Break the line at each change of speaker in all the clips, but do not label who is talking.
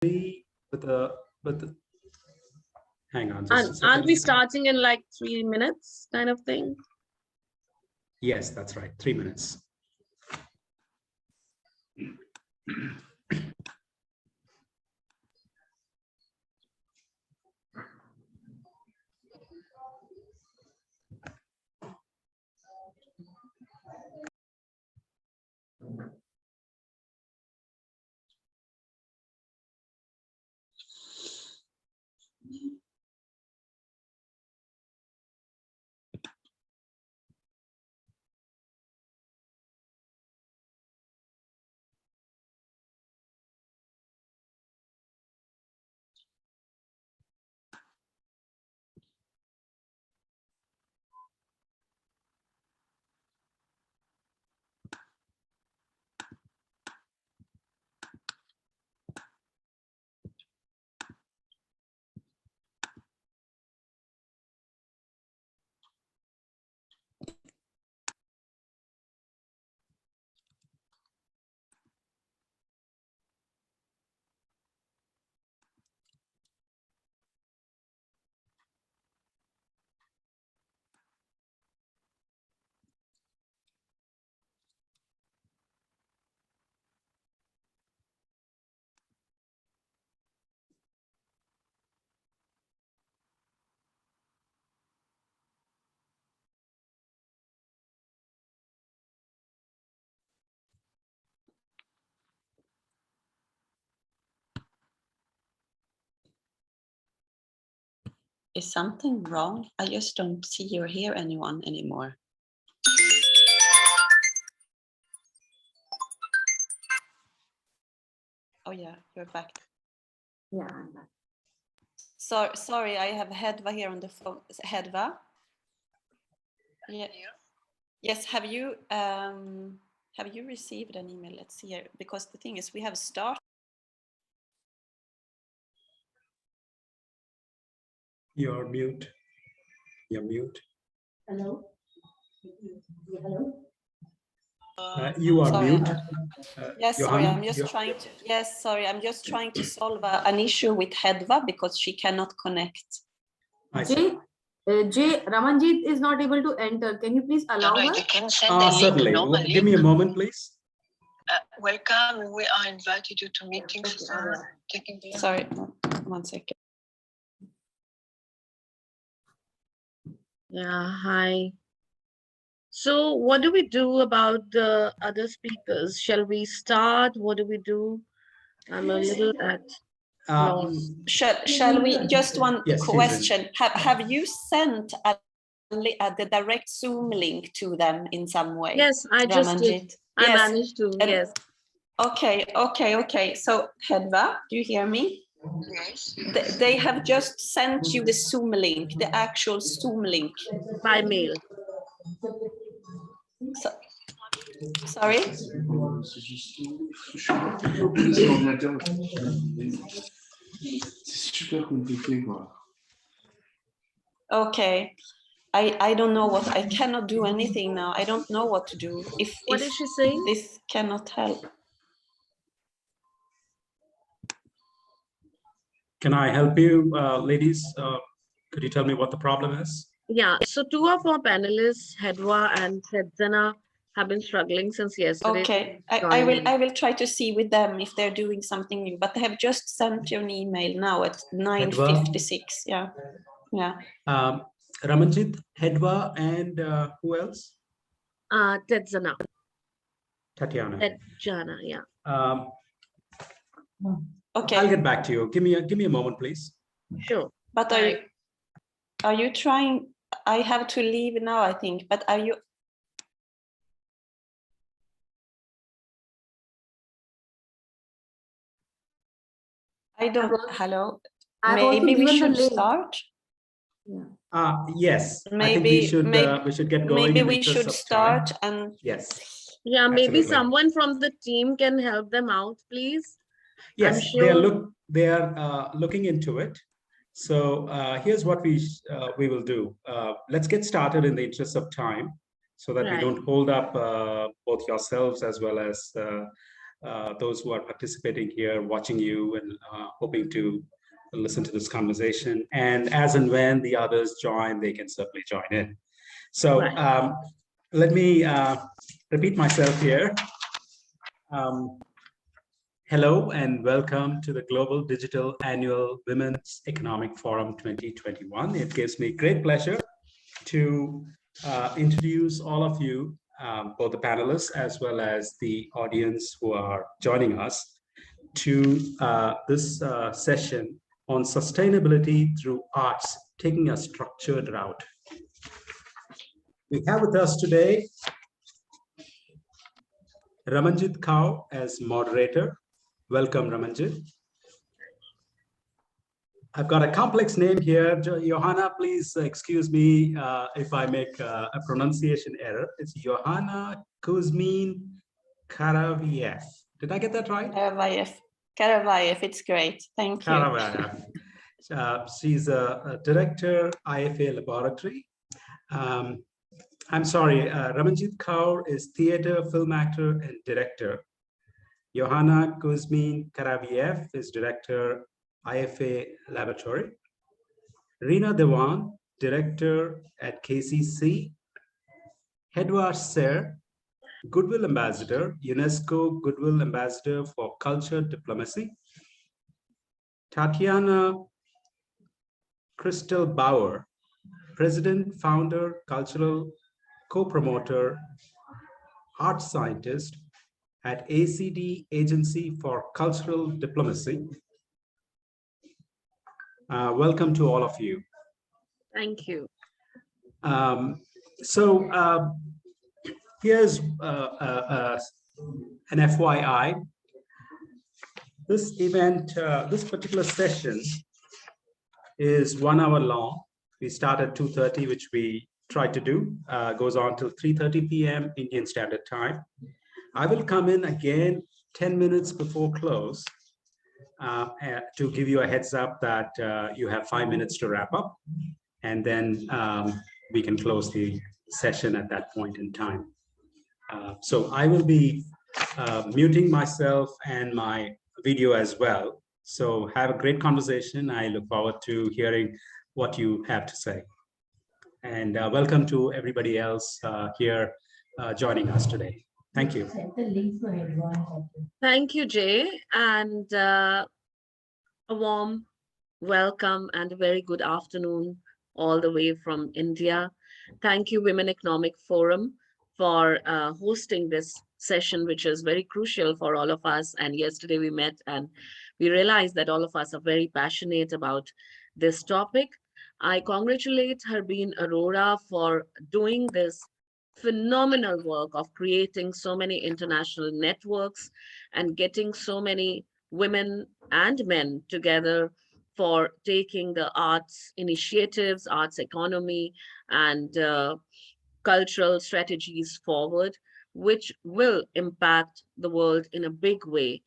with the hang on just a second.
Aren't we starting in like 3 minutes kind of thing?
Yes, that's right. 3 minutes.
Is something wrong? I just don't see or hear anyone anymore. Oh yeah, you're back.
Yeah, I'm back.
So, sorry, I have Hedva here on the phone. Hedva? Yeah. Yes, have you received an email? Let's see here, because the thing is we have started.
You're mute. You're mute.
Hello? Yeah, hello?
You are
Sorry.
mute.
Yes, sorry,
Johanna,
I'm just
you-
trying to. Yes, sorry, I'm just trying to solve an issue with Hedva because she cannot connect.
I see.
Jay, Ramanjit is not able to enter. Can you please allow her?
You can send a link
Certainly.
normally.
Give me a moment, please.
Welcome. We are invited you to meetings. Taking place.
Sorry, one second.
Yeah, hi. So what do we do about the other speakers? Shall we start? What do we do? I'm a little at loss.
Shall we just one
Yes,
question? Have you sent the direct Zoom link to them in some way?
Yes, I just did.
Ramanjit?
I
Yes.
managed to,
And-
yes.
Okay. So Hedva, do you hear me?
Yes.
They have just sent you the Zoom link, the actual Zoom link.
By mail.
So, sorry?
C'est super compliqué, quoi.
Okay. I don't know what, I cannot do anything now. I don't know what to do.
What is she saying?
This cannot help.
Can I help you, ladies? Could you tell me what the problem is?
Yeah, so two of our panelists, Hedwa and Sedzana, have been struggling since yesterday.
Okay, I
joining.
will try to see with them if they're doing something new, but they have just sent you an email now at 9:56. Yeah.
Ramanjit, Hedva, and who else?
Tedzana.
Tatiana.
Tedzana, yeah.
Okay.
I'll get back to you. Give me a moment, please.
Sure.
But are you trying? I have to leave now, I think. But are you? I don't. Hello. Maybe we should start.
Yes.
Maybe
I think we should get going.
Maybe we should start and.
Yes.
Yeah, maybe
Absolutely.
someone from the team can help them out, please.
Yes,
I'm sure
they are looking into it. So here's what we will do. Let's get started in the interest of time, so that we
Right.
don't hold up both yourselves as well as those who are participating here, watching you, and hoping to listen to this conversation. And as and when the others join, they can certainly join in. So
Right.
let me repeat myself here. Hello and welcome to the Global Digital Annual Women's Economic Forum 2021. It gives me great pleasure to introduce all of you, both the panelists as well as the audience who are joining us, to this session on sustainability through arts, taking a structured route. We have with us today Ramanjit Kaur as moderator. Welcome, Ramanjit. I've got a complex name here. Johanna, please excuse me if I make a pronunciation error. It's Johanna Kuzmin Karaviev. Did I get that right?
Karavayev, it's great. Thank you.
Karaviev. She's a director, IFA Laboratory. I'm sorry, Ramanjit Kaur is theater, film actor, and director. Johanna Kuzmin Karaviev is director, IFA Laboratory. Reena Dewan, director at KCC. Hedwa Ser, Goodwill Ambassador, UNESCO Goodwill Ambassador for Culture Diplomacy. Tatiana Crystal Bauer, President, Founder, Cultural Co-Promoter, Art Scientist at ACD Agency for Cultural Diplomacy. Welcome to all of you.
Thank you.
Here's an FYI. This event, this particular session is 1 hour long. We start at 2:30, which we try to do, goes on till 3:30 p.m. Indian Standard Time. I will come in again 10 minutes before close to give you a heads up that you have 5 minutes to wrap up, and then we can close the session at that point in time. So I will be muting myself and my video as well. So have a great conversation. I look forward to hearing what you have to say. And welcome to everybody else here joining us today. Thank you.
Thank you, Jay, and a warm welcome and a very good afternoon all the way from India. Thank you, Women Economic Forum, for hosting this session, which is very crucial for all of us. And yesterday we met and we realized that all of us are very passionate about this topic. I congratulate Harbeen Arora for doing this phenomenal work of creating so many international networks and getting so many women and men together for taking the arts initiatives, arts economy, and cultural strategies forward, which will impact the world in a big way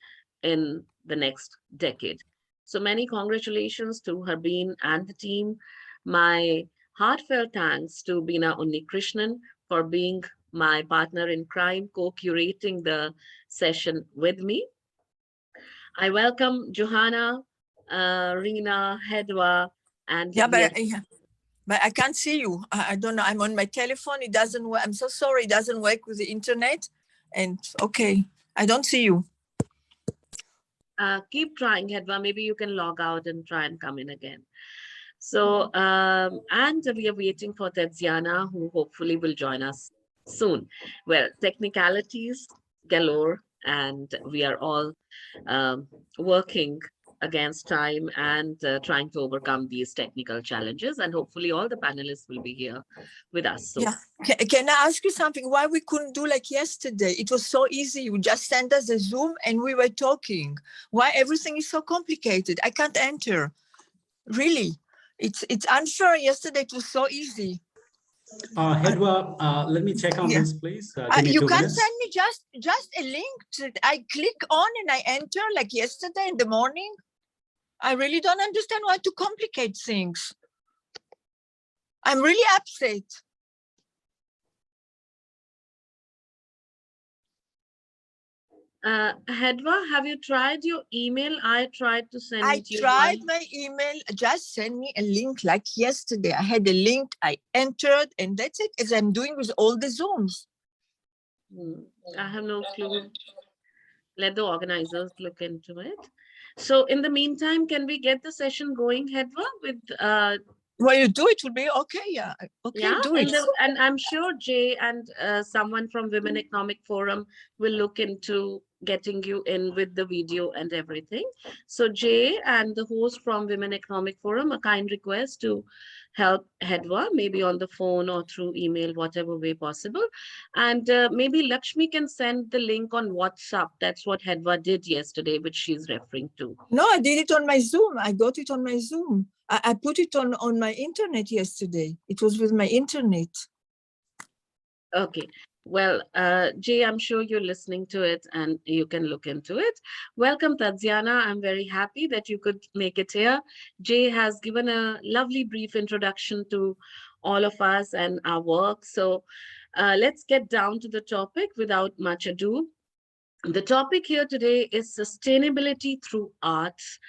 in the next decade. So many congratulations to Harbeen and the team. My heartfelt thanks to Beena Unnikrishnan for being my partner in crime, co-curating the session with me. I welcome Johanna, Reena, Hedwa, and
but I can't see you. I don't know. I'm on my telephone. It doesn't work. I'm so sorry. It doesn't work with the internet. And okay, I don't see you.
Keep trying, Hedwa. Maybe you can log out and try and come in again. So, and we are waiting for Tedziana, who hopefully will join us soon. Well, technicalities galore, and we are all working against time and trying to overcome these technical challenges. And hopefully all the panelists will be here with us. So.
Yeah. Can I ask you something? Why we couldn't do like yesterday? It was so easy. You just sent us a Zoom and we were talking. Why everything is so complicated? I can't enter. Really. It's unfair. Yesterday it was so easy.
Hedwa, let me check on this, please.
You can send me just a link. I click on and I enter like yesterday in the morning. I really don't understand why to complicate things. I'm really upset.
Hedva, have you tried your email? I tried to send
I
you
tried
one.
my email, just send me a link like yesterday. I had a link, I entered, and that's it, as I'm doing with all the Zooms.
I have no clue. Let the organizers look into it. So in the meantime, can we get the session going, Hedva, with
When you do it, will be okay. Yeah, okay,
yeah,
do it.
and I'm sure Jay and someone from Women Economic Forum will look into getting you in with the video and everything. So Jay and the host from Women Economic Forum, a kind request to help Hedva, maybe on the phone or through email, whatever way possible. And maybe Lakshmi can send the link on WhatsApp. That's what Hedva did yesterday, which she's referring to.
No, I did it on my Zoom. I got it on my Zoom. I put it on my internet yesterday. It was with my internet.
Okay. Well, Jay, I'm sure you're listening to it and you can look into it. Welcome, Tatiana. I'm very happy that you could make it here. Jay has given a lovely brief introduction to all of us and our work. So let's get down to the topic without much ado. The topic here today is sustainability through arts,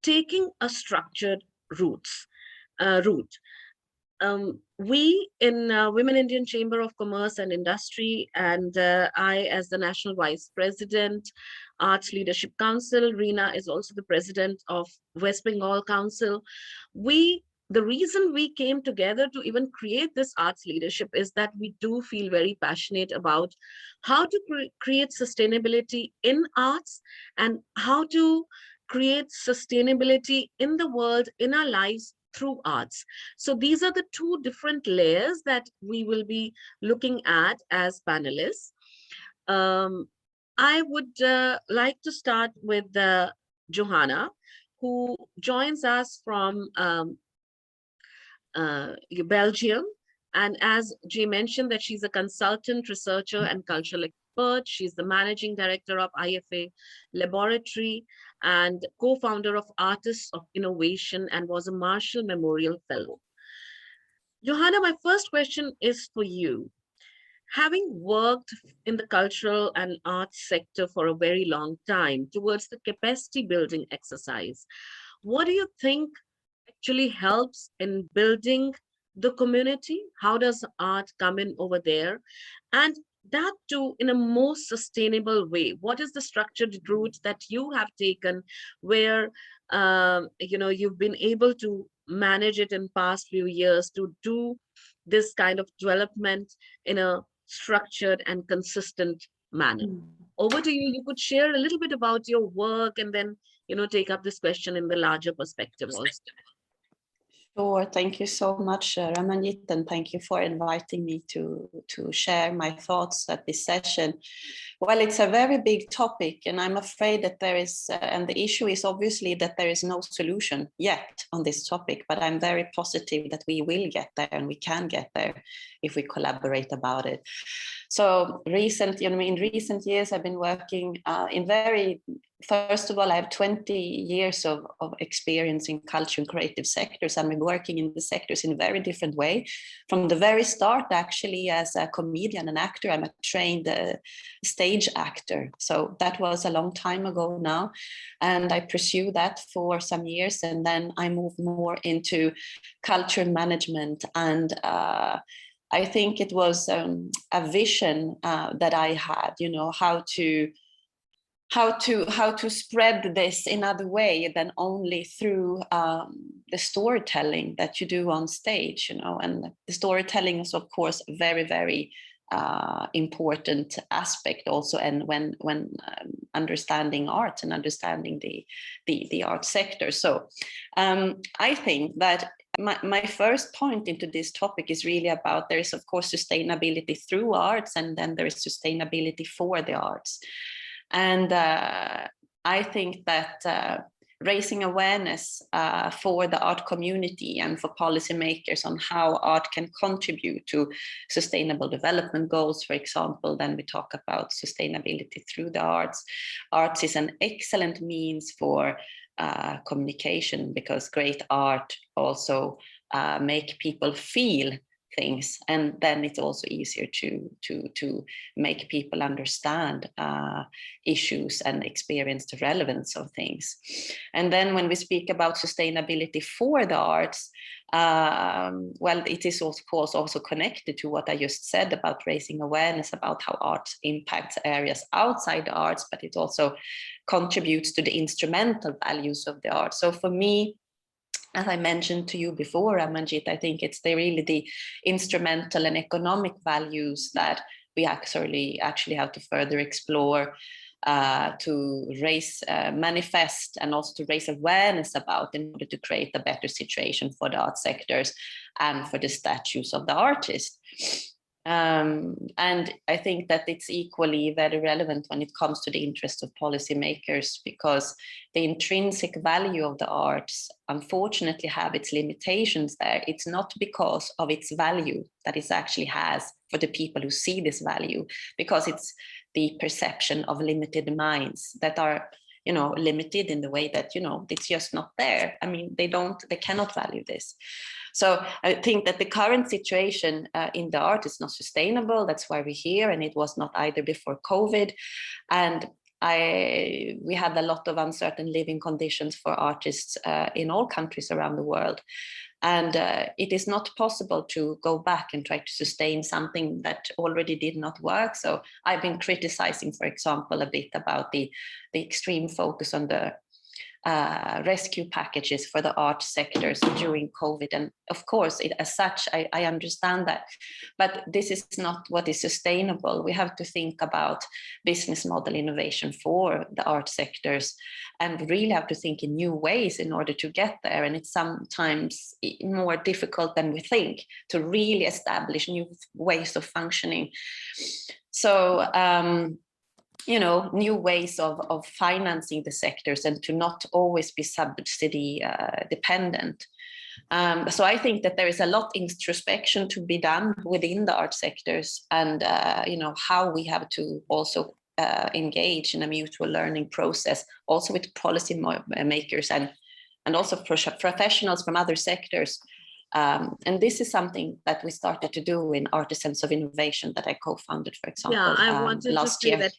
taking a structured route. We in Women Indian Chamber of Commerce and Industry, and I as the National Vice President, Arts Leadership Council, Reena is also the President of West Bengal Council. The reason we came together to even create this arts leadership is that we do feel very passionate about how to create sustainability in arts and how to create sustainability in the world, in our lives, through arts. So these are the two different layers that we will be looking at as panelists. I would like to start with Johanna, who joins us from Belgium. And as Jay mentioned, that she's a consultant, researcher, and cultural expert. She's the managing director of IFA Laboratory and co-founder of Artists of Innovation and was a Marshall Memorial Fellow. Johanna, my first question is for you. Having worked in the cultural and arts sector for a very long time towards the capacity building exercise, what do you think actually helps in building the community? How does art come in over there? And that too in a more sustainable way. What is the structured route that you have taken where you've been able to manage it in past few years to do this kind of development in a structured and consistent manner? Over to you. You could share a little bit about your work and then take up this question in the larger perspective also.
Sure. Thank you so much, Ramanjit, and thank you for inviting me to share my thoughts at this session. Well, it's a very big topic, and I'm afraid that there is, and the issue is obviously that there is no solution yet on this topic, but I'm very positive that we will get there and we can get there if we collaborate about it. So in recent years, I've been working first of all, I have 20 years of experience in culture and creative sectors. I've been working in the sectors in a very different way. From the very start, actually, as a comedian and actor, I'm a trained stage actor. So that was a long time ago now. And I pursued that for some years. And then I moved more into culture management. And I think it was a vision that I had, how to spread this in other way than only through the storytelling that you do on stage, and the storytelling is of course very, very important aspect also, and when understanding art and understanding the art sector. So I think that my first point into this topic is really about, there is of course sustainability through arts, and then there is sustainability for the arts. And I think that raising awareness for the art community and for policymakers on how art can contribute to sustainable development goals, for example, then we talk about sustainability through the arts. Arts is an excellent means for communication, because great art also make people feel things, and then it's also easier to make people understand issues and experience the relevance of things. And then when we speak about sustainability for the arts, well, it is of course also connected to what I just said about raising awareness about how art impacts areas outside the arts, but it also contributes to the instrumental values of the art. So for me, as I mentioned to you before, Amanjit, I think it's really the instrumental and economic values that we actually have to further explore, to raise, manifest, and also to raise awareness about in order to create a better situation for the art sectors and for the statues of the artists. And I think that it's equally very relevant when it comes to the interest of policymakers, because the intrinsic value of the arts unfortunately have its limitations there. It's not because of its value that it actually has for the people who see this value, because it's the perception of limited minds that are, you know, limited in the way that, you know, it's just not there. I mean, they cannot value this. So I think that the current situation in the art is not sustainable. That's why we're here, and it was not either before COVID. And we have a lot of uncertain living conditions for artists in all countries around the world. And it is not possible to go back and try to sustain something that already did not work. So I've been criticizing, for example, a bit about the extreme focus on the rescue packages for the art sectors during COVID. And of course, as such, I understand that, but this is not what is sustainable. We have to think about business model innovation for the art sectors and really have to think in new ways in order to get there. And it's sometimes more difficult than we think to really establish new ways of functioning. So, you know, new ways of financing the sectors and to not always be subsidy dependent. So I think that there is a lot introspection to be done within the art sectors, and you know, how we have to also engage in a mutual learning process, also with policy makers and also professionals from other sectors. And this is something that we started to do in Artisans of Innovation that I co-founded, for example,
Yeah, I wanted
last
to say
year.
that.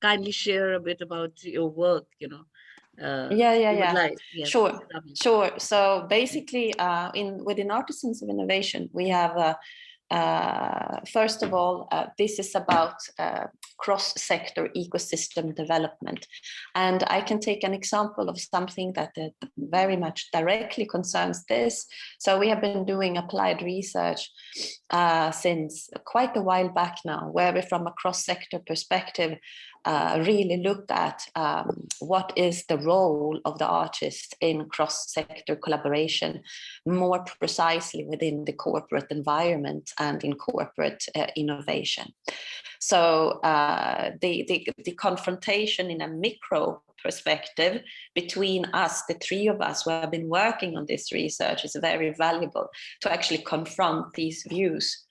Kindly share a bit about your work, you know.
Yeah.
Like, yes,
Sure.
lovely.
Sure. So basically, within Artisans of Innovation, we have first of all, this is about cross-sector ecosystem development. And I can take an example of something that very much directly concerns this. So we have been doing applied research since quite a while back now, where we, from a cross-sector perspective, really looked at what is the role of the artist in cross-sector collaboration, more precisely within the corporate environment and in corporate innovation. So the confrontation in a micro perspective between us, the three of us who have been working on this research, is very valuable to actually confront these views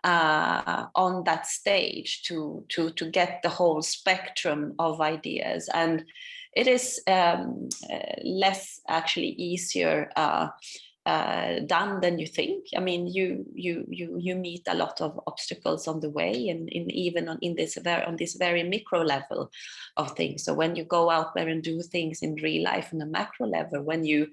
on that stage to get the whole spectrum of ideas. And it is less actually easier done than you think. I mean, you meet a lot of obstacles on the way, and even on this very micro level of things. So when you go out there and do things in real life on a macro level, when you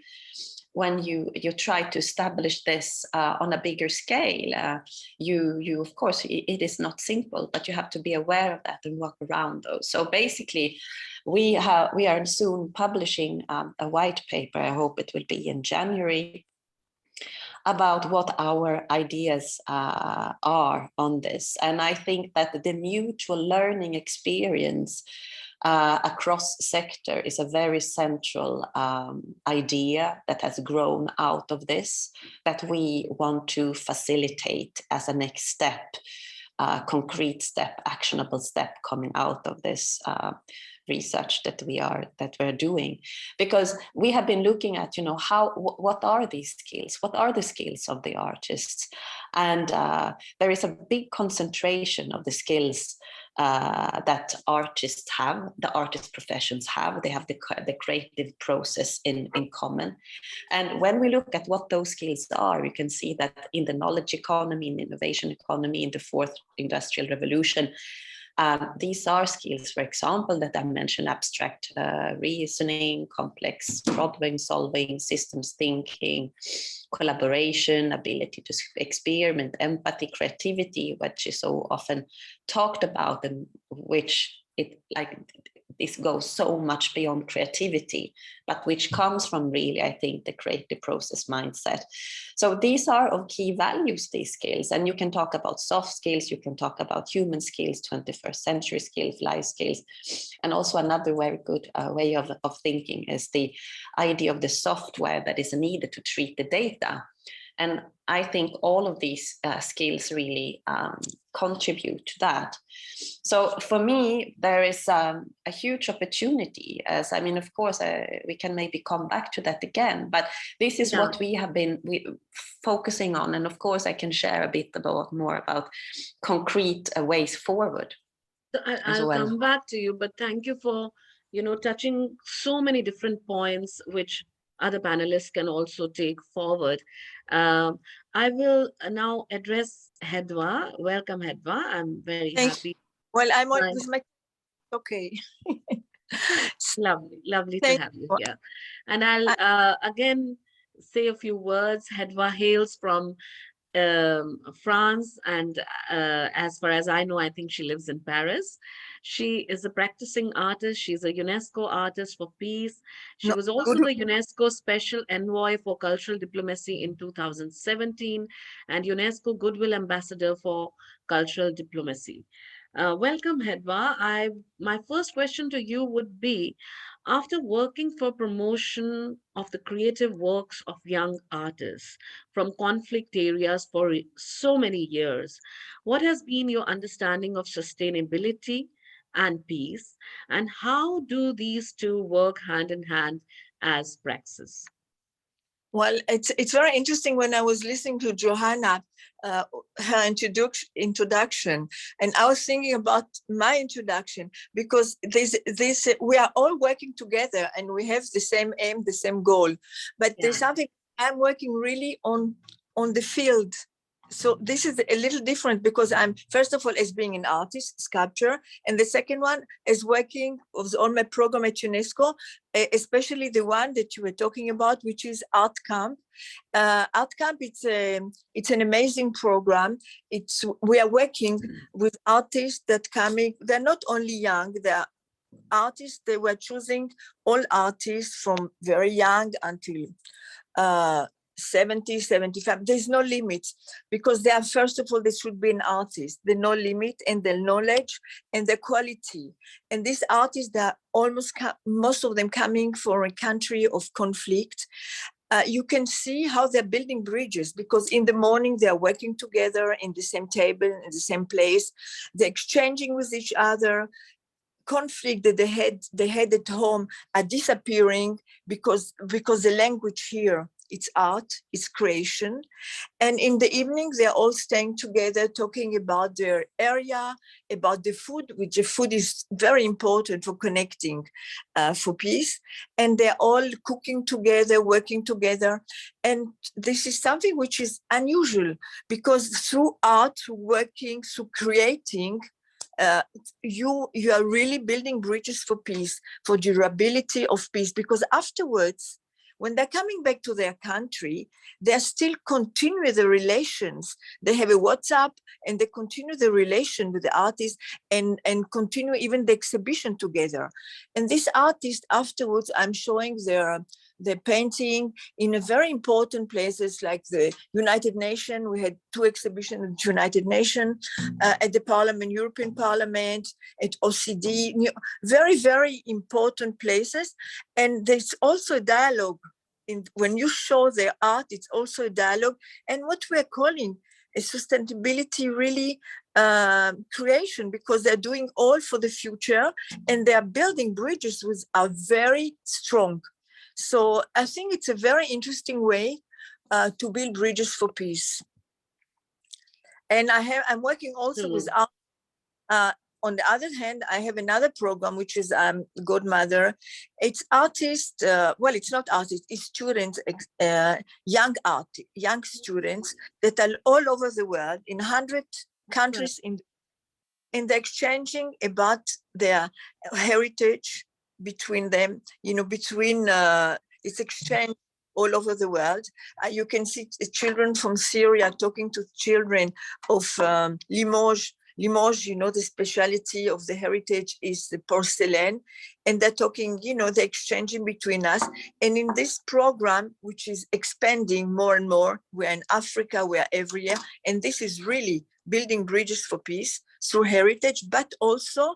try to establish this on a bigger scale, you of course, it is not simple, but you have to be aware of that and work around those. So basically, we are soon publishing a white paper. I hope it will be in January, about what our ideas are on this. And I think that the mutual learning experience across sector is a very central idea that has grown out of this, that we want to facilitate as a next step, concrete step, actionable step coming out of this research that we're doing. Because we have been looking at, you know, what are these skills? What are the skills of the artists? And there is a big concentration of the skills that artists have, the artist professions have. They have the creative process in common. And when we look at what those skills are, you can see that in the knowledge economy, in the innovation economy, in the fourth industrial revolution, these are skills, for example, that I mentioned: abstract reasoning, complex problem solving, systems thinking, collaboration, ability to experiment, empathy, creativity, which is so often talked about, and which this goes so much beyond creativity, but which comes from really, I think, the creative process mindset. So these are of key values, these skills. And you can talk about soft skills, you can talk about human skills, 21st century skills, life skills. And also another very good way of thinking is the idea of the software that is needed to treat the data. And I think all of these skills really contribute to that. So for me, there is a huge opportunity, as I mean, of course, we can maybe come back to that again, but this is what we have been focusing on. And of course, I can share a bit more about concrete ways forward.
So I'll come back to you, but thank you for, touching so many different points, which other panelists can also take forward. I will now address Hedva. Welcome, Hedva. I'm very happy.
Well, I'm on with my, okay.
Lovely to have you here. And I'll again say a few words. Hedva hails from France, and as far as I know, I think she lives in Paris. She is a practicing artist. She's a UNESCO artist for peace. She was also the UNESCO Special Envoy for Cultural Diplomacy in 2017 and UNESCO Goodwill Ambassador for Cultural Diplomacy. Welcome, Hedva. My first question to you would be, after working for promotion of the creative works of young artists from conflict areas for so many years, what has been your understanding of sustainability and peace, and how do these two work hand in hand as praxis?
Well, it's very interesting. When I was listening to Johanna, her introduction, and I was thinking about my introduction, because we are all working together and we have the same aim, the same goal. But there's something I'm working really on the field. So this is a little different, because I'm, first of all, as being an artist, sculptor, and the second one is working on my program at UNESCO, especially the one that you were talking about, which is Art Camp. Art Camp, it's an amazing program. We are working with artists that coming. They're not only young, they're artists. They were choosing all artists from very young until 70, 75, there's no limits, because they are, first of all, they should be an artist, the no limit, and the knowledge and the quality. And these artists, that almost most of them coming from a country of conflict. You can see how they're building bridges, because in the morning they are working together in the same table, in the same place, they're exchanging with each other. Conflict that they had at home are disappearing because the language here, it's art, it's creation. And in the evening, they're all staying together, talking about their area, about the food, which the food is very important for connecting, for peace. And they're all cooking together, working together. And this is something which is unusual, because through art, through working, through creating, you are really building bridges for peace, for durability of peace, because afterwards, when they're coming back to their country, they're still continuing the relations. They have a WhatsApp and they continue the relation with the artist and continue even the exhibition together. And these artists afterwards, I'm showing their painting in a very important places like the United Nations. We had 2 exhibitions at the United Nations, at the Parliament, European Parliament, at OCD, very, very important places. And there's also a dialogue. When you show their art, it's also a dialogue. And what we're calling a sustainability really creation, because they're doing all for the future and they are building bridges which are very strong. So I think it's a very interesting way to build bridges for peace. And I'm working also with art on the other hand, I have another program, which is Godmother. It's artists, well, it's not artists, it's students, young students that are all over the world in 100 countries, and they're exchanging about their heritage between them, it's exchange all over the world. You can see children from Syria talking to children of Limoges. Limoges, the speciality of the heritage is the porcelain, and they're talking, they're exchanging between us. And in this program, which is expanding more and more, we're in Africa, we're everywhere, and this is really building bridges for peace through heritage, but also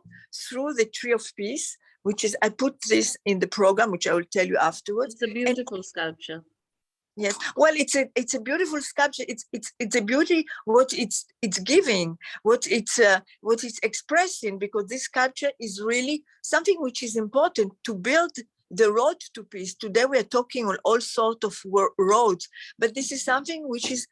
through the Tree of Peace, which is, I put this in the program, which I will tell you afterwards.
It's a beautiful sculpture.
Yes, well, it's a beautiful sculpture. It's a beauty what it's giving, what it's expressing, because this sculpture is really something which is important to build the road to peace. Today we are talking on all sorts of roads, but this is something which is,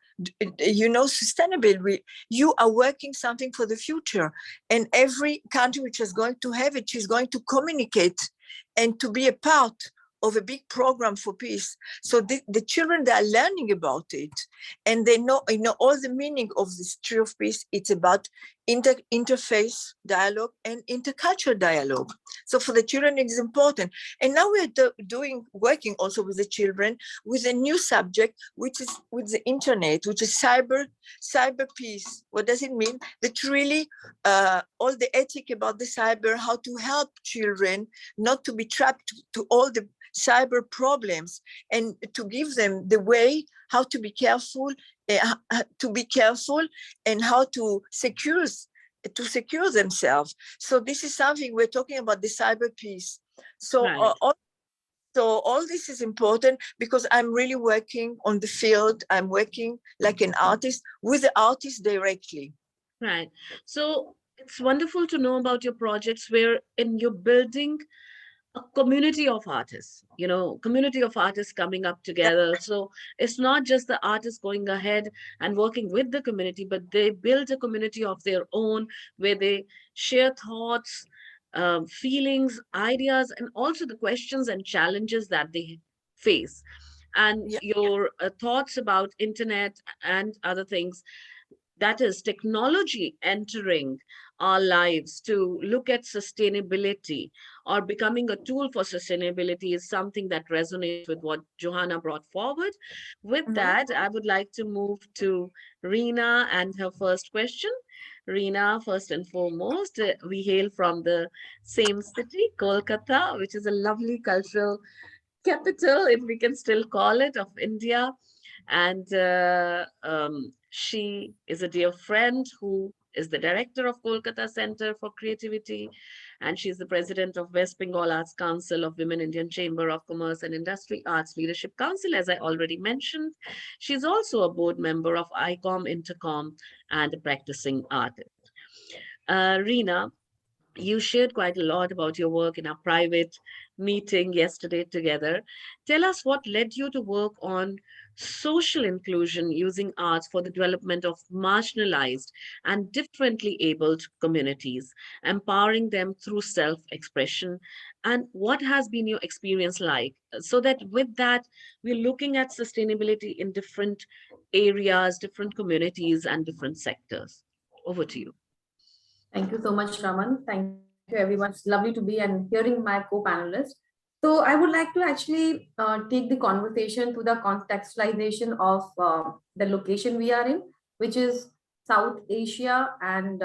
sustainable. You are working something for the future, and every country which is going to have it is going to communicate and to be a part of a big program for peace. So the children, they are learning about it, and they know all the meaning of this Tree of Peace. It's about interfaith dialogue and intercultural dialogue. So for the children, it is important. And now we're working also with the children with a new subject, which is with the internet, which is cyber peace. What does it mean? That really all the ethic about the cyber, how to help children not to be trapped to all the cyber problems, and to give them the way how to be careful, and how to secure themselves. So this is something we're talking about, the cyber peace. So
Right.
all this is important because I'm really working on the field. I'm working like an artist with the artist directly.
Right. So it's wonderful to know about your projects where you're building a community of artists, community of artists coming up together. So it's not just the artists going ahead and working with the community, but they build a community of their own where they share thoughts, feelings, ideas, and also the questions and challenges that they face. And
Yeah.
your thoughts about internet and other things, that is technology entering our lives to look at sustainability or becoming a tool for sustainability, is something that resonates with what Johanna brought forward. With that, I would like to move to Reena and her first question. Reena, first and foremost, we hail from the same city, Kolkata, which is a lovely cultural capital, if we can still call it, of India. And she is a dear friend who is the director of Kolkata Center for Creativity, and she's the president of West Bengal Arts Council of Women Indian Chamber of Commerce and Industry Arts Leadership Council, as I already mentioned. She's also a board member of ICOM Intercom and a practicing artist. Reena, you shared quite a lot about your work in our private meeting yesterday together. Tell us what led you to work on social inclusion using arts for the development of marginalized and differently abled communities, empowering them through self-expression, and what has been your experience like, so that with that, we're looking at sustainability in different areas, different communities, and different sectors. Over to you.
Thank you so much, Raman. Thank you, everyone. It's lovely to be and hearing my co-panelists. So I would like to actually take the conversation to the contextualization of the location we are in, which is South Asia and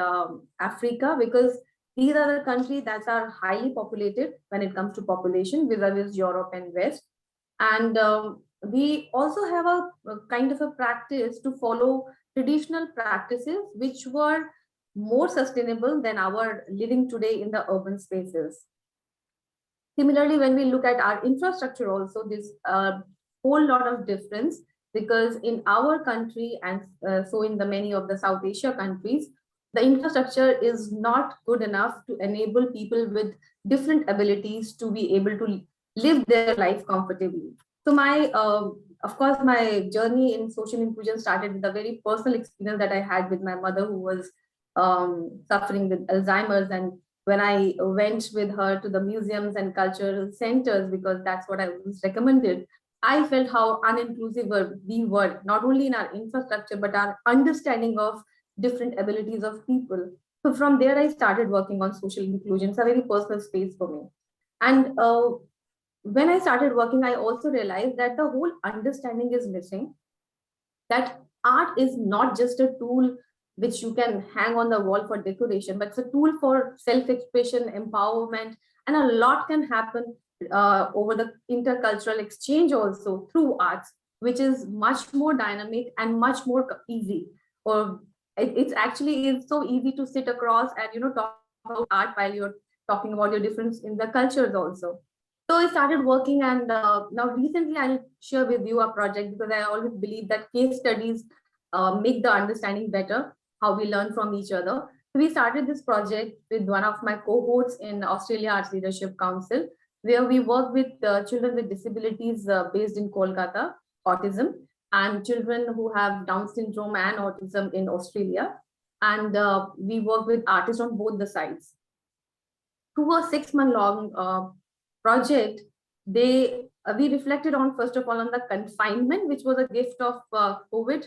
Africa, because these are the countries that are highly populated when it comes to population vis-a-vis Europe and West. And we also have a kind of a practice to follow traditional practices which were more sustainable than our living today in the urban spaces. Similarly, when we look at our infrastructure also, there's a whole lot of difference, because in our country and so in the many of the South Asia countries, the infrastructure is not good enough to enable people with different abilities to be able to live their life comfortably. So of course, my journey in social inclusion started with a very personal experience that I had with my mother, who was suffering with Alzheimer's. And when I went with her to the museums and cultural centers, because that's what I was recommended, I felt how uninclusive we were, not only in our infrastructure, but our understanding of different abilities of people. So from there, I started working on social inclusion. It's a very personal space for me. And when I started working, I also realized that the whole understanding is missing, that art is not just a tool which you can hang on the wall for decoration, but it's a tool for self-expression, empowerment, and a lot can happen over the intercultural exchange also through arts, which is much more dynamic and much more easy. Or it's so easy to sit across and talk about art while you're talking about your difference in the cultures also. So I started working, and now recently I'll share with you a project, because I always believe that case studies make the understanding better, how we learn from each other. So we started this project with one of my cohorts in Australia Arts Leadership Council, where we work with children with disabilities based in Kolkata, autism, and children who have Down syndrome and autism in Australia. And we work with artists on both the sides. Through a 6-month-long project, we reflected on, first of all, on the confinement, which was a gift of COVID,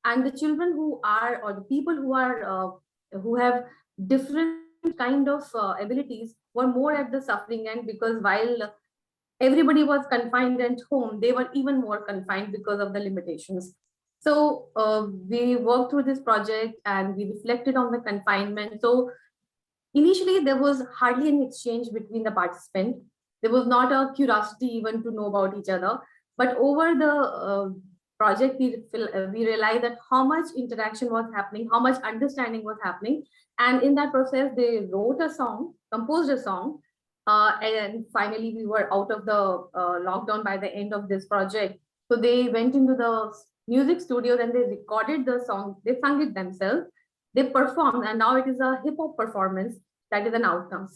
and the children who are, or the people who are, who have different kind of abilities were more at the suffering end, because while everybody was confined at home, they were even more confined because of the limitations. So we worked through this project and we reflected on the confinement. So initially there was hardly any exchange between the participants. There was not a curiosity even to know about each other. But over the project, we realized that how much interaction was happening, how much understanding was happening. And in that process, they wrote a song, composed a song. And finally, we were out of the lockdown by the end of this project. So they went into the music studios and they recorded the song. They sung it themselves. They performed, and now it is a hip hop performance. That is an outcome.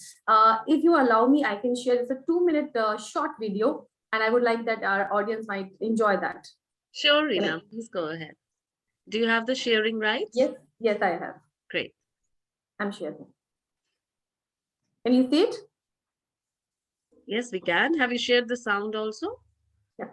If you allow me, I can share. It's a 2-minute short video, and I would like that our audience might enjoy that.
Sure, Reena, please go ahead. Do you have the sharing rights?
Yes, I have.
Great.
I'm sharing. Can you see it?
Yes, we can. Have you shared the sound also?
Yeah.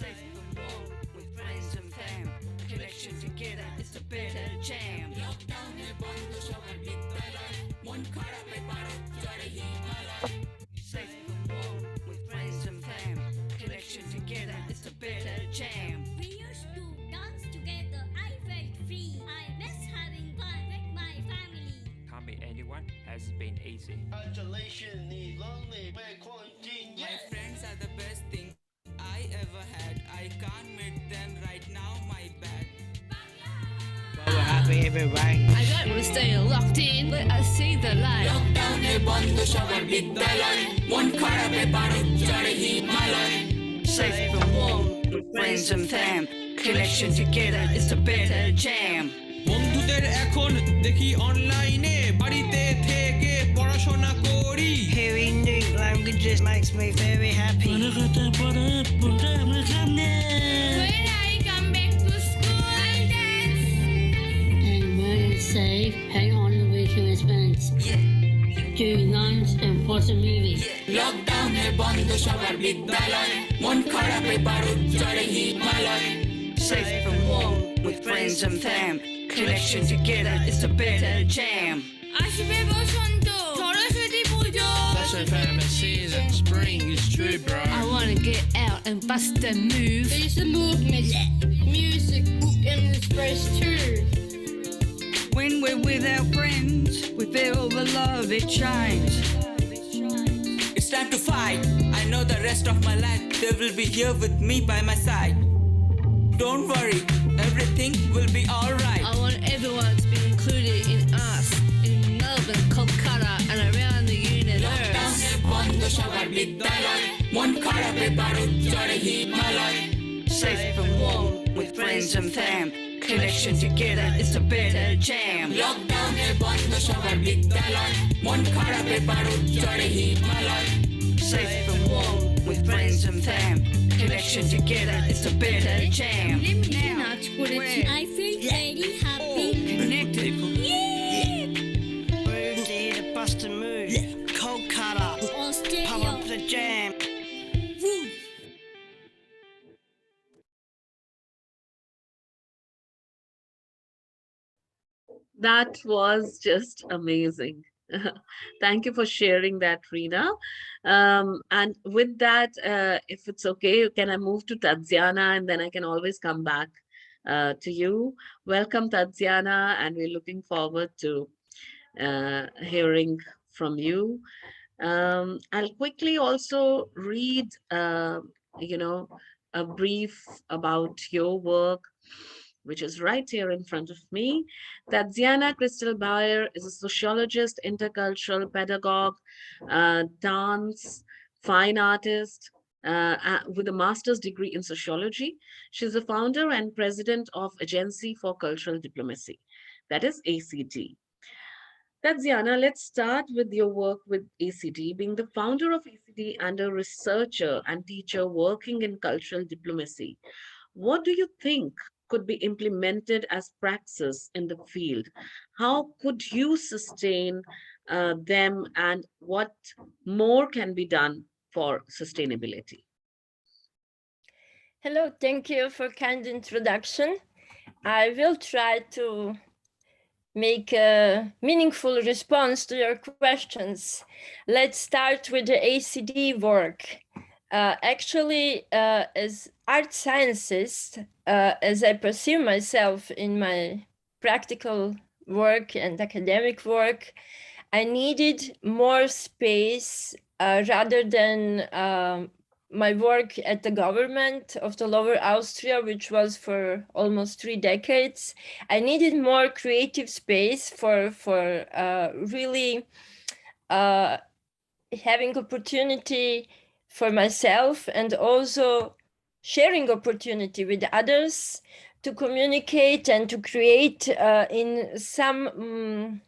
Safe and warm with friends and fam. Connection together, it's a better jam. Lockdown e bando shobar bidyalay. Mon kharab e paro chade himalay. Safe and warm with friends and fam. Connection together, it's a better jam.
We used to dance together. I felt free. I miss having fun with my family.
Can't be anyone has been easy.
Isolation, lonely, quarantine.
My friends are the best thing I ever had. I can't meet them right now, my bad.
But we're happy everywhere.
I don't want to stay locked in, but I see the light.
Lockdown e bando shobar bidyalay. Mon kharab e paro chade himalay. Safe and warm with friends and fam. Connection together, it's a better jam.
বন্ধুদের এখন দেখি অনলাইনে বাড়িতে থেকে পড়াশোনা করি
Hearing new languages makes me very happy.
When I come back to school, I dance. And when it's safe, hang on the weekend spends. Do lunch and watch a movie.
Lockdown e bando shobar bidyalay. Mon kharab e paro chade himalay. Safe and warm with friends and fam. Connection together, it's a better jam.
আসবে বসন্ত সরস্বতী পুজো
That's my favorite season. Spring is true, bro.
I want to get out and bust a move.
There's a movement, music, and the space too.
When we're with our friends, we feel the love, it shines. It's time to fight. I know the rest of my life, they will be here with me by my side. Don't worry, everything will be alright.
I want everyone to be included in us in Melbourne, Kolkata, and
বিশ্ববিদ্যালয় মন খারাপে বারুদ চড়ে Himalaya
Safe and warm with friends and fam. Connection together is a better jam.
লকডাউনে বন্ধ সবার বিদ্যালয় মন খারাপে বারুদ চড়ে Himalaya
Safe and warm with friends and fam. Connection together is a better jam.
I feel very happy.
Connected.
Groove to hear the Buster move. Cold color. Pump up the jam.
That was just amazing. Thank you for sharing that, Reena. And with that, if it's okay, can I move to Tatyana, and then I can always come back to you. Welcome, Tatyana, and we're looking forward to hearing from you. I'll quickly also read, a brief about your work, which is right here in front of me. Tatyana Crystal Bayer is a sociologist, intercultural pedagogue, dance, fine artist, with a master's degree in sociology. She's the founder and president of Agency for Cultural Diplomacy, that is ACD. Tatyana, let's start with your work with ACD. Being the founder of ACD and a researcher and teacher working in cultural diplomacy, what do you think could be implemented as praxis in the field? How could you sustain them, and what more can be done for sustainability?
Hello, thank you for kind introduction. I will try to make a meaningful response to your questions. Let's start with the ACD work. Actually, as art scientist, as I perceive myself in my practical work and academic work, I needed more space rather than my work at the government of the Lower Austria, which was for almost 3 decades. I needed more creative space for really having opportunity for myself, and also sharing opportunity with others to communicate and to create in some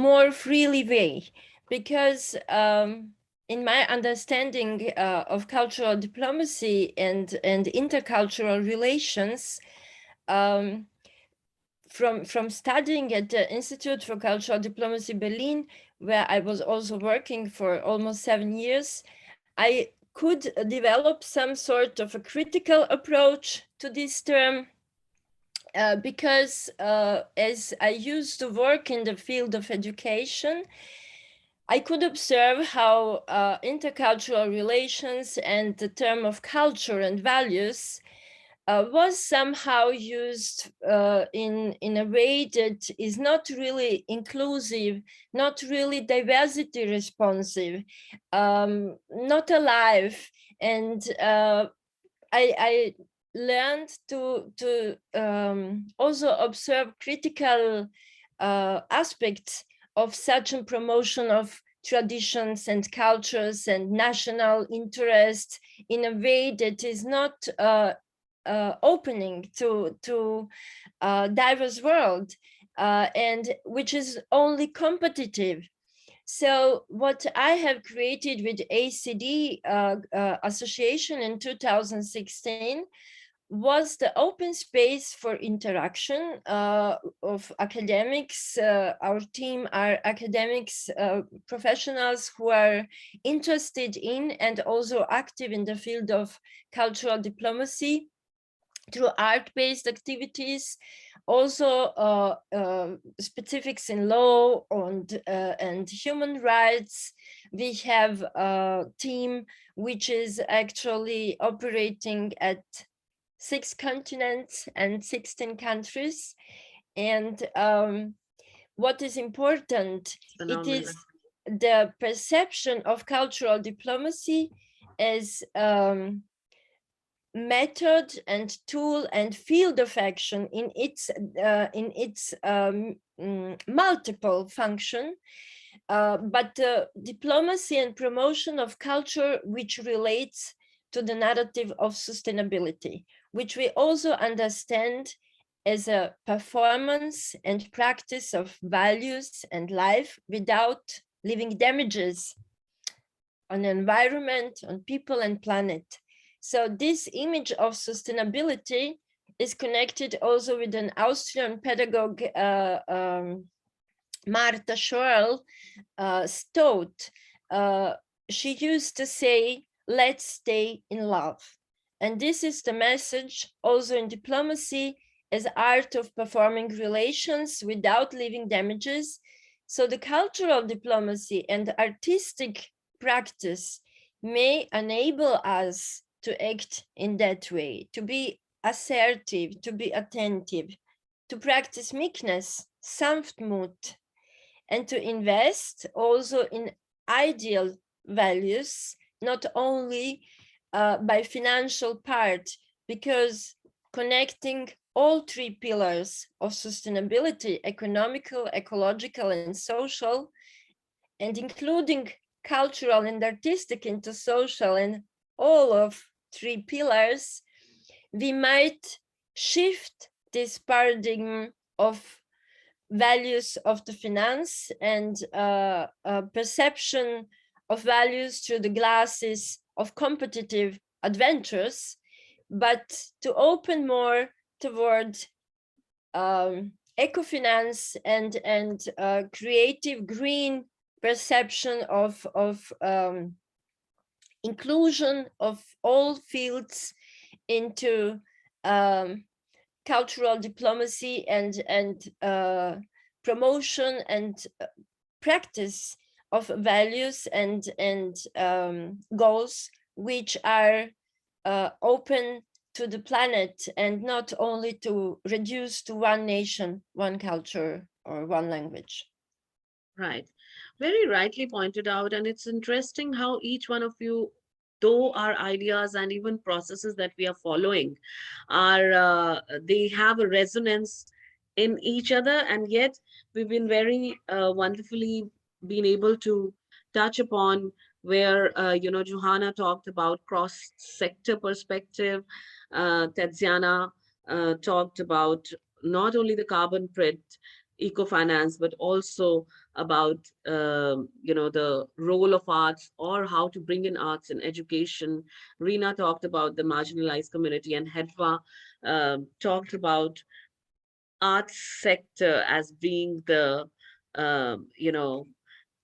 more freely way. Because in my understanding of cultural diplomacy and intercultural relations, from studying at the Institute for Cultural Diplomacy Berlin, where I was also working for almost 7 years, I could develop some sort of a critical approach to this term, because as I used to work in the field of education, I could observe how intercultural relations and the term of culture and values was somehow used in a way that is not really inclusive, not really diversity responsive, not alive. And I learned to also observe critical aspects of such a promotion of traditions and cultures and national interest in a way that is not opening to diverse world, and which is only competitive. So what I have created with ACD association in 2016 was the open space for interaction of academics. Our team are academics, professionals who are interested in and also active in the field of cultural diplomacy through art-based activities, also specifics in law and human rights. We have a team which is actually operating at 6 continents and 16 countries. And what is important, it is the perception of cultural diplomacy as method and tool and field of action in its multiple function, but diplomacy and promotion of culture which relates to the narrative of sustainability, which we also understand as a performance and practice of values and life without leaving damages on the environment, on people and planet. So this image of sustainability is connected also with an Austrian pedagogue, Martha Schorl, Stott. She used to say, let's stay in love. And this is the message also in diplomacy as art of performing relations without leaving damages. So the culture of diplomacy and artistic practice may enable us to act in that way, to be assertive, to be attentive, to practice meekness, sanftmut, and to invest also in ideal values, not only by financial part, because connecting all three pillars of sustainability, economical, ecological, and social, and including cultural and artistic into social and all of three pillars, we might shift this paradigm of values of the finance and perception of values through the glasses of competitive adventures, but to open more toward ecofinance and creative green perception of inclusion of all fields into cultural diplomacy and promotion and practice of values and goals which are open to the planet and not only to reduce to one nation, one culture, or one language.
Right. Very rightly pointed out. And it's interesting how each one of you, though our ideas and even processes that we are following are, they have a resonance in each other. And yet we've been very wonderfully been able to touch upon where, Johanna talked about cross-sector perspective. Tiziana talked about not only the carbon print, ecofinance, but also about the role of arts or how to bring in arts in education. Rina talked about the marginalized community, and Hedva talked about arts sector as being the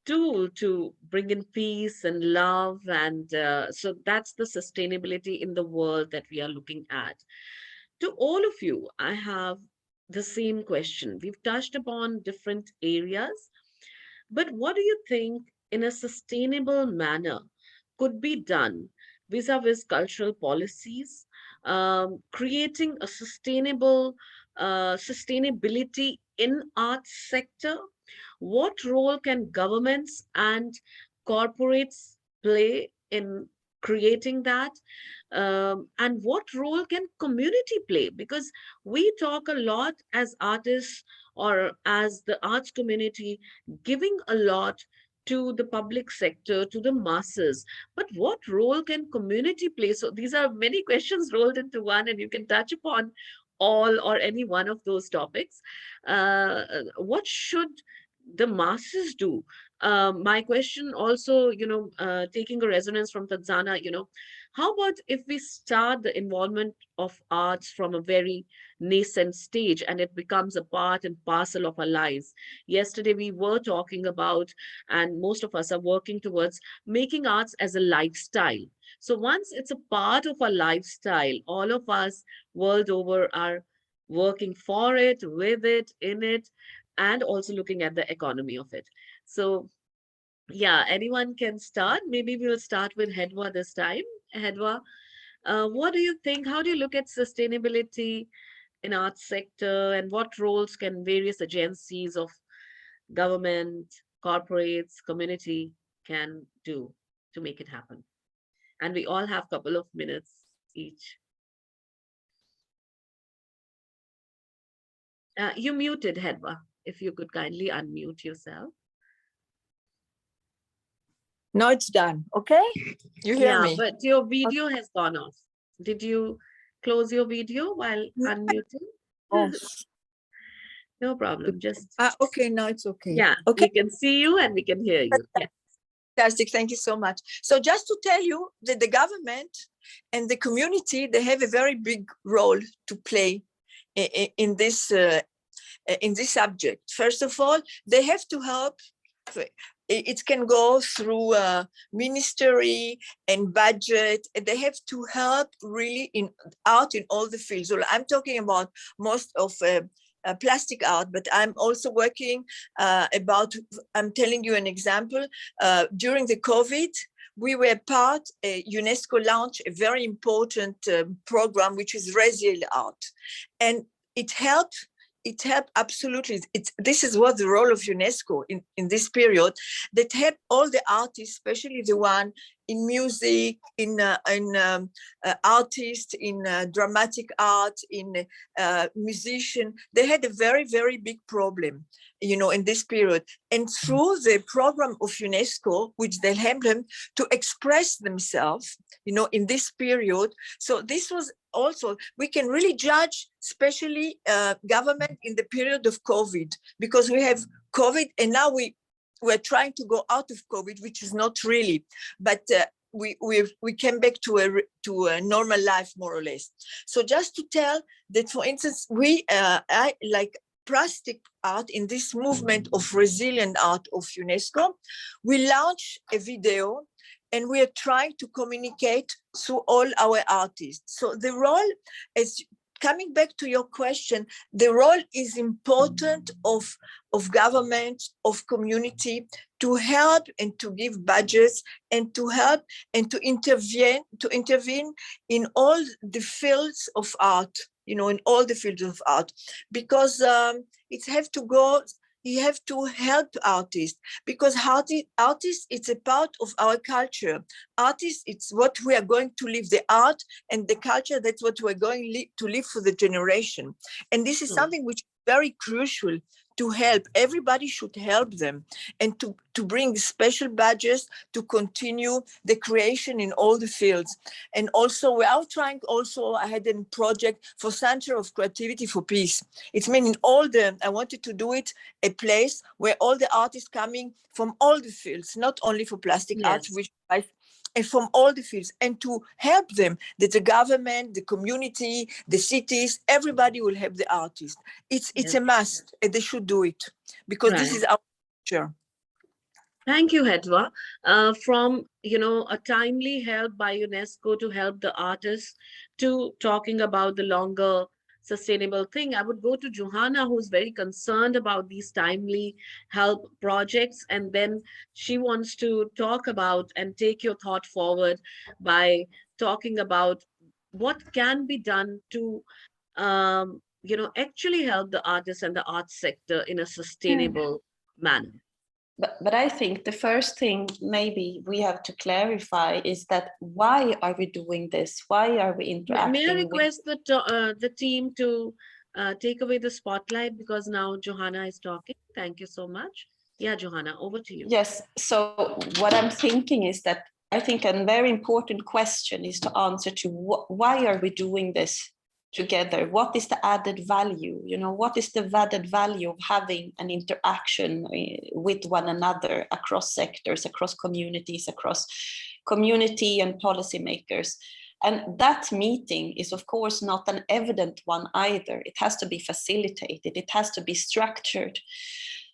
tool to bring in peace and love, and so that's the sustainability in the world that we are looking at. To all of you, I have the same question. We've touched upon different areas, but what do you think in a sustainable manner could be done vis-a-vis cultural policies, creating a sustainability in arts sector? What role can governments and corporates play in creating that? And what role can community play? Because we talk a lot as artists or as the arts community, giving a lot to the public sector, to the masses. But what role can community play? So these are many questions rolled into one, and you can touch upon all or any one of those topics. What should the masses do? My question also, taking a resonance from Tanzana, how about if we start the involvement of arts from a very nascent stage and it becomes a part and parcel of our lives? Yesterday we were talking about, and most of us are working towards making arts as a lifestyle. So once it's a part of our lifestyle, all of us world over are working for it, with it, in it, and also looking at the economy of it. So yeah, anyone can start. Maybe we'll start with Hedwa this time. Hedwa, what do you think? How do you look at sustainability in arts sector, and what roles can various agencies of government, corporates, community can do to make it happen? And we all have a couple of minutes each. You muted, Hedwa. If you could kindly unmute yourself.
Now it's done. Okay, you hear me?
But your video has gone off. Did you close your video while unmuting?
Oh.
No problem. Just
okay. Now it's okay.
Yeah.
Okay.
We can see you and we can hear you. Yeah.
Fantastic. Thank you so much. So just to tell you that the government and the community, they have a very big role to play in this subject. First of all, they have to help. It can go through ministry and budget. They have to help really out in all the fields. So I'm talking about most of plastic art, but I'm also working I'm telling you an example. During the COVID, we were UNESCO launched a very important program, which is Resilient Art. And it helped absolutely. This is what the role of UNESCO in this period, that help all the artists, especially the one in music, in artists, in dramatic art, in musician. They had a very, very big problem, in this period. And through the program of UNESCO, which they help them to express themselves, in this period. So this was also, we can really judge, especially government in the period of COVID, because we have COVID and now we're trying to go out of COVID, which is not really, but we came back to a normal life, more or less. So just to tell that, for instance, I like plastic art in this movement of resilient art of UNESCO. We launched a video and we are trying to communicate through all our artists. So the role is, coming back to your question, the role is important of government, of community, to help and to give budgets and to help and to intervene in all the fields of art, in all the fields of art, because you have to help artists, because artists, it's a part of our culture. Artists, it's what we are going to live, the art and the culture, that's what we're going to live for the generation. And this is something which is very crucial to help. Everybody should help them and to bring special budgets to continue the creation in all the fields. And also we are trying I had a project for Center of Creativity for Peace. It's meaning I wanted to do it a place where all the artists coming from all the fields, not only for plastic art, and from all the fields, and to help them, that the government, the community, the cities, everybody will help the artists. It's a must, and they should do it, because this is our future.
Thank you, Hedva. From, a timely help by UNESCO to help the artists, to talking about the longer sustainable thing, I would go to Johanna, who's very concerned about these timely help projects. And then she wants to talk about and take your thought forward by talking about what can be done to, actually help the artists and the arts sector in a sustainable manner.
But I think the first thing maybe we have to clarify is that why are we doing this? Why are we interacting?
May I request the team to take away the spotlight, because now Johanna is talking. Thank you so much. Yeah, Johanna, over to you.
Yes. So what I'm thinking is that I think a very important question is to answer to why are we doing this together? What is the added value? What is the added value of having an interaction with one another across sectors, across communities, across community and policymakers? And that meeting is, of course, not an evident one either. It has to be facilitated. It has to be structured.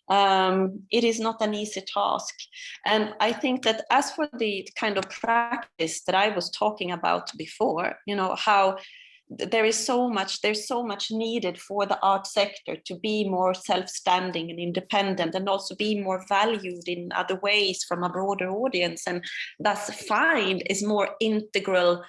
It is not an easy task. And I think that as for the kind of practice that I was talking about before, how there's so much needed for the art sector to be more self-standing and independent, and also be more valued in other ways from a broader audience, and thus find is more integral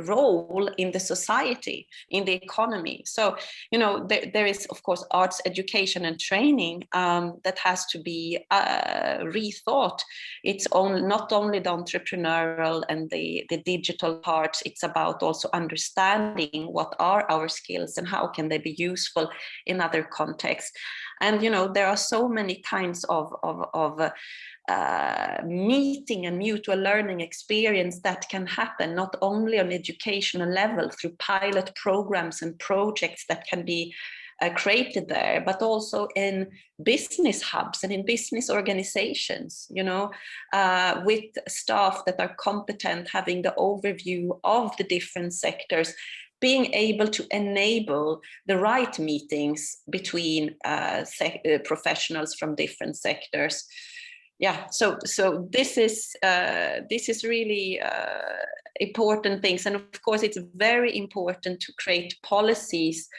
role in the society, in the economy. So, there is, of course, arts education and training that has to be rethought. It's not only the entrepreneurial and the digital parts, it's about also understanding what are our skills and how can they be useful in other contexts. And, there are so many kinds of meeting and mutual learning experience that can happen not only on educational level through pilot programs and projects that can be created there, but also in business hubs and in business organizations, you know, with staff that are competent, having the overview of the different sectors, being able to enable the right meetings between professionals from different sectors. Yeah, so this is really important things, and of course it's very important to create policies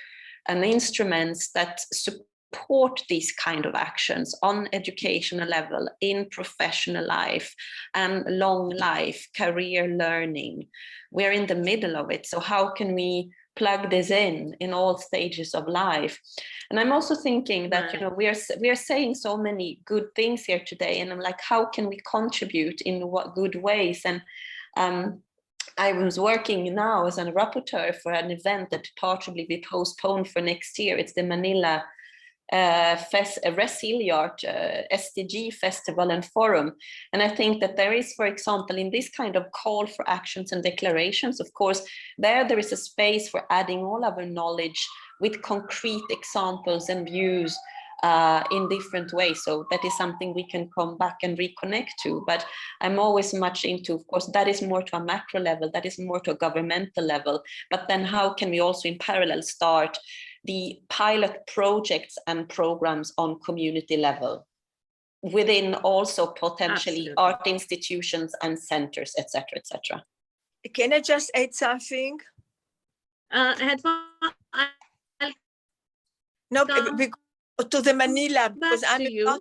and instruments that support these kind of actions on educational level, in professional life and long life, career learning. We're in the middle of it, so how can we plug this in all stages of life? And I'm also thinking that, you know, we are saying so many good things here today, and I'm like, how can we contribute in what good ways? And I was working now as a rapporteur for an event that possibly be postponed for next year. It's the Manila Resiliart SDG Festival and Forum. And I think that there is, for example, in this kind of call for actions and declarations, of course, there is a space for adding all of our knowledge with concrete examples and views in different ways. So that is something we can come back and reconnect to. But I'm always much into, of course, that is more to a macro level, that is more to a governmental level. But then how can we also in parallel start the pilot projects and programs on community level within also potentially art institutions and centers, etc., etc.
Can I just add something?
Hedva,
no, to the Manila, because I'm
to you.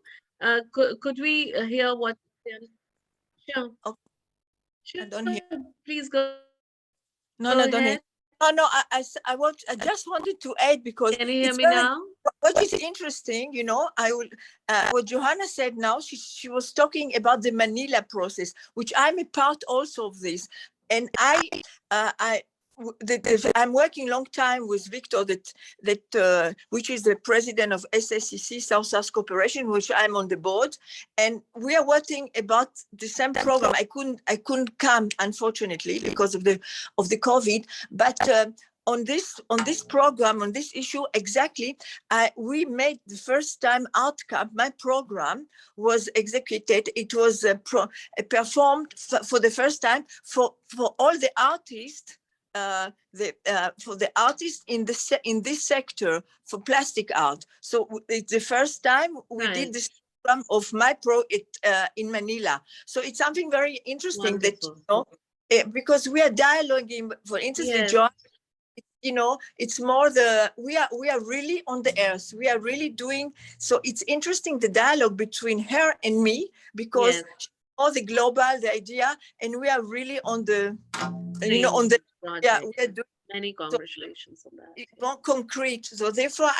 Could we hear what? Sure.
Okay.
Sure.
I don't hear.
Please go.
No, don't hear. No, I just wanted to add, because
can you hear me now?
What is interesting, you know, what Johanna said now, she was talking about the Manila process, which I'm a part also of this. And I'm working long time with Victor, which is the president of SSCC, South-South Cooperation, which I'm on the board, and we are working about the same program. I couldn't come, unfortunately, because of the COVID. But on this program, on this issue, exactly, we made the first time outcome. My program was executed. It was performed for the first time for all the artists. For the artists in this sector for plastic art. So it's the first time we did this program of my pro in Manila. So it's something very interesting. Wonderful. That, you know, because we are dialoguing, for instance, the job, you know, it's more we are really on the earth. We are really doing, so it's interesting, the dialogue between her and me, because all the global, the idea, and we are really on the, you know, on the, project. We are doing
many congratulations on that.
It's more concrete. So therefore,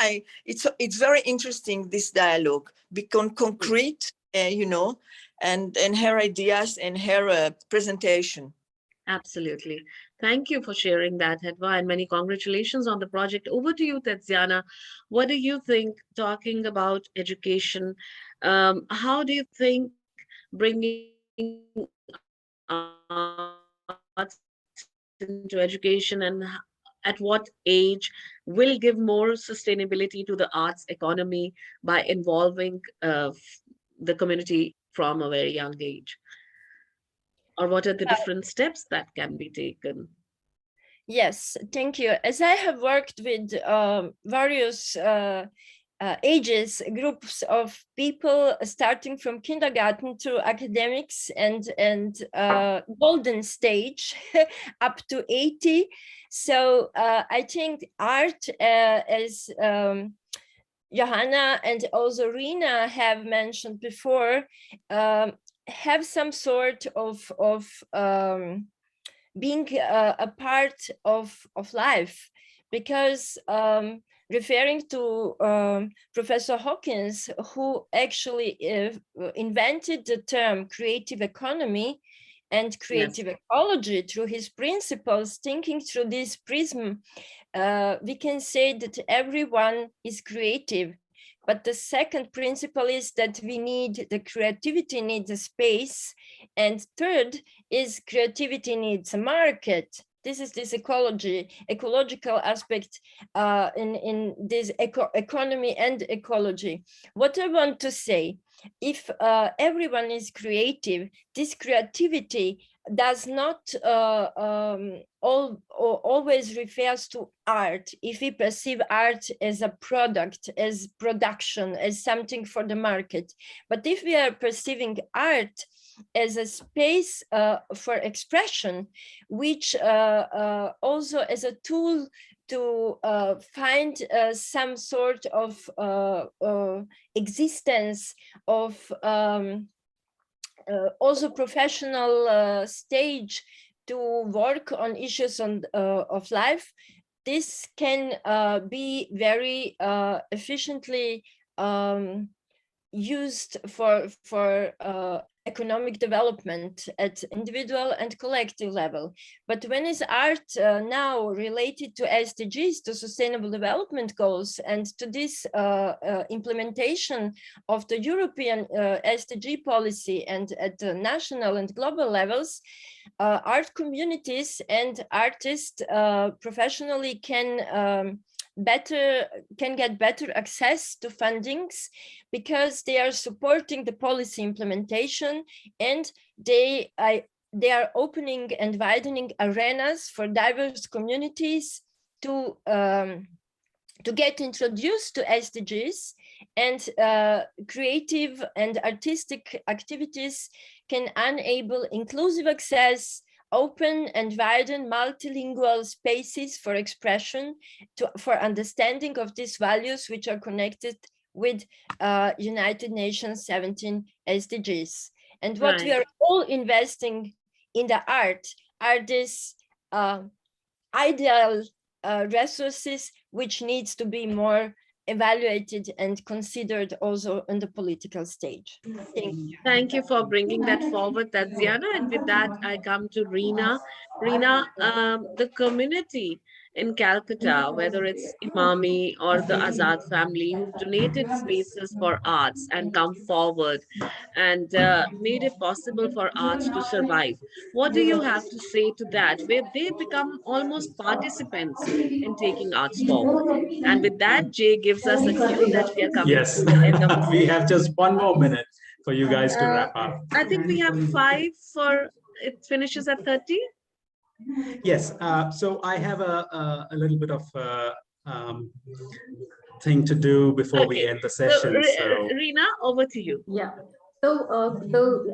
it's very interesting, this dialogue, become concrete, you know, and her ideas and her presentation.
Absolutely. Thank you for sharing that, Hedva, and many congratulations on the project. Over to you, Tatyana. What do you think, talking about education, how do you think bringing arts into education, and at what age will give more sustainability to the arts economy by involving the community from a very young age? Or what are the different steps that can be taken?
Yes, thank you. As I have worked with various ages, groups of people starting from kindergarten to academics and golden stage up to 80. So I think art, as Johanna and also Rina have mentioned before, have some sort of being a part of life, because referring to Professor Hawkins, who actually invented the term creative economy and creative ecology through his principles, thinking through this prism, we can say that everyone is creative, But the second principle is that the creativity needs a space. And third is creativity needs a market. This is this ecological aspect in this economy and ecology. What I want to say, if everyone is creative, this creativity does not always refers to art. If we perceive art as a product, as production, as something for the market, but if we are perceiving art as a space for expression, which also as a tool to find some sort of existence of also professional stage to work on issues of life, this can be very efficiently used for economic development at individual and collective level. But when is art now related to SDGs, to Sustainable Development Goals, and to this implementation of the European SDG policy and at the national and global levels, art communities and artists professionally can get better access to fundings, because they are supporting the policy implementation, and they are opening and widening arenas for diverse communities to get introduced to SDGs, and creative and artistic activities can enable inclusive access, open and widen multilingual spaces for expression, for understanding of these values, which are connected with United Nations 17 SDGs. And what we are all investing in the art are these ideal resources, which needs to be more evaluated and considered also on the political stage. Thank you.
Thank you for bringing that forward, Tatyana. And with that, I come to Reena. Reena, the community in Calcutta, whether it's Imami or the Azad family, who donated spaces for arts and come forward and made it possible for arts to survive. What do you have to say to that, where they become almost participants in taking arts forward? And with that, Jay gives us a cue that we are coming to the end of the
we have just one more minute for you guys to wrap up.
I think we have 5 for, it finishes at 30.
Yes, so I have a little bit of thing to do before we end the session. So,
Reena, over to you.
Yeah. So,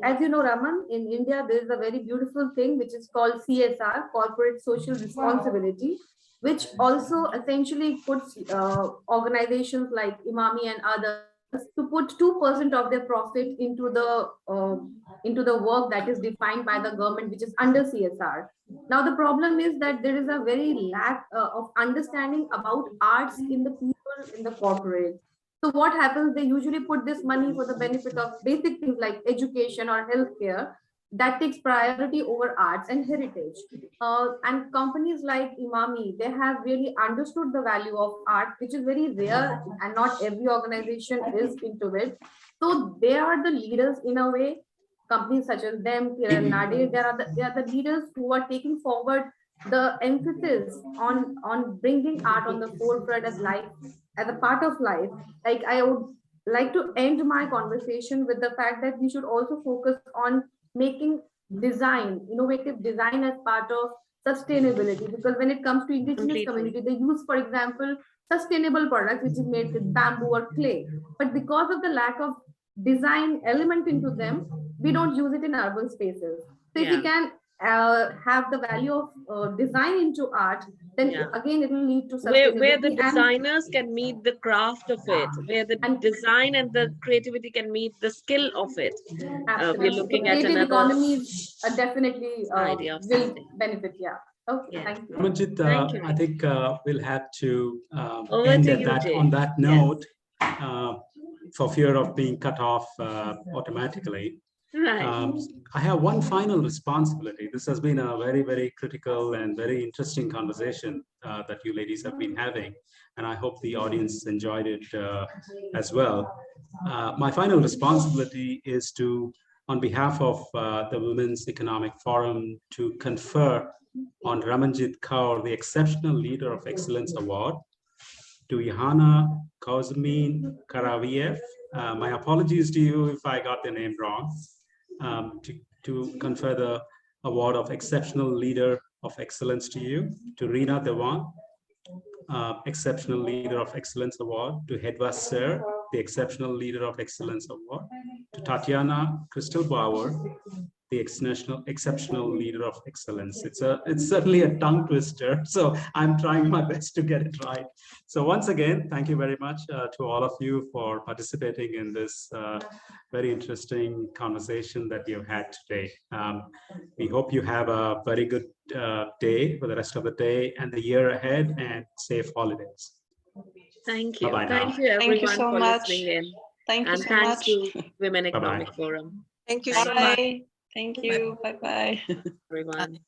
as you know, Raman, in India, there is a very beautiful thing which is called CSR, Corporate Social Responsibility, which also essentially puts organizations like Imami and others to put 2% of their profit into the work that is defined by the government, which is under CSR. Now, the problem is that there is a very lack of understanding about arts in the people, in the corporate. So what happens, they usually put this money for the benefit of basic things like education or healthcare. That takes priority over arts and heritage. And companies like Imami, they have really understood the value of art, which is very rare, and not every organization is into it. So they are the leaders in a way. Companies such as them, Kiran Nadir, they are the leaders who are taking forward the emphasis on bringing art on the forefront as life, as a part of life. Like, I would like to end my conversation with the fact that we should also focus on making design, innovative design, as part of sustainability, because when it comes to indigenous community, they use, for example, sustainable products which is made with bamboo or clay, but because of the lack of design element into them, we don't use it in urban spaces. So if we can have the value of design into art, then again it will lead to sustainability.
Where the designers can meet the craft of it, where the design and the creativity can meet the skill of it. We're looking at another
economies definitely
idea of
will benefit. Yeah. Okay. Thank you.
Ramanjit,
Thank you.
I think we'll have to
Over
end
to
at
you,
that,
Jay.
on that note, for fear of being cut off automatically.
Right.
I have one final responsibility. This has been a very, very critical and very interesting conversation that you ladies have been having. and I hope the audience enjoyed it as well. My final responsibility is to, on behalf of the Women's Economic Forum, to confer on Ramanjit Kaur the Exceptional Leader of Excellence Award, to Ihana Kozmin Karaviev. My apologies to you if I got the name wrong. To confer the Award of Exceptional Leader of Excellence to you, to Rina Dewan, Exceptional Leader of Excellence Award, to Hedva Sir, the Exceptional Leader of Excellence Award, to Tatiana Crystal Bauer, the Exceptional Leader of Excellence. It's certainly a tongue twister, so I'm trying my best to get it right. So once again, thank you very much to all of you for participating in this very interesting conversation that you've had today. We hope you have a very good day for the rest of the day and the year ahead, and safe holidays.
Thank you.
Bye-bye
Thank
now.
you everyone
Thank you so
for
much.
listening in.
Thank you
And
so
thanks
much.
to Women
Bye-bye.
Economic Forum.
Thank you so much.
Bye. Thank you. Bye-bye.
Everyone.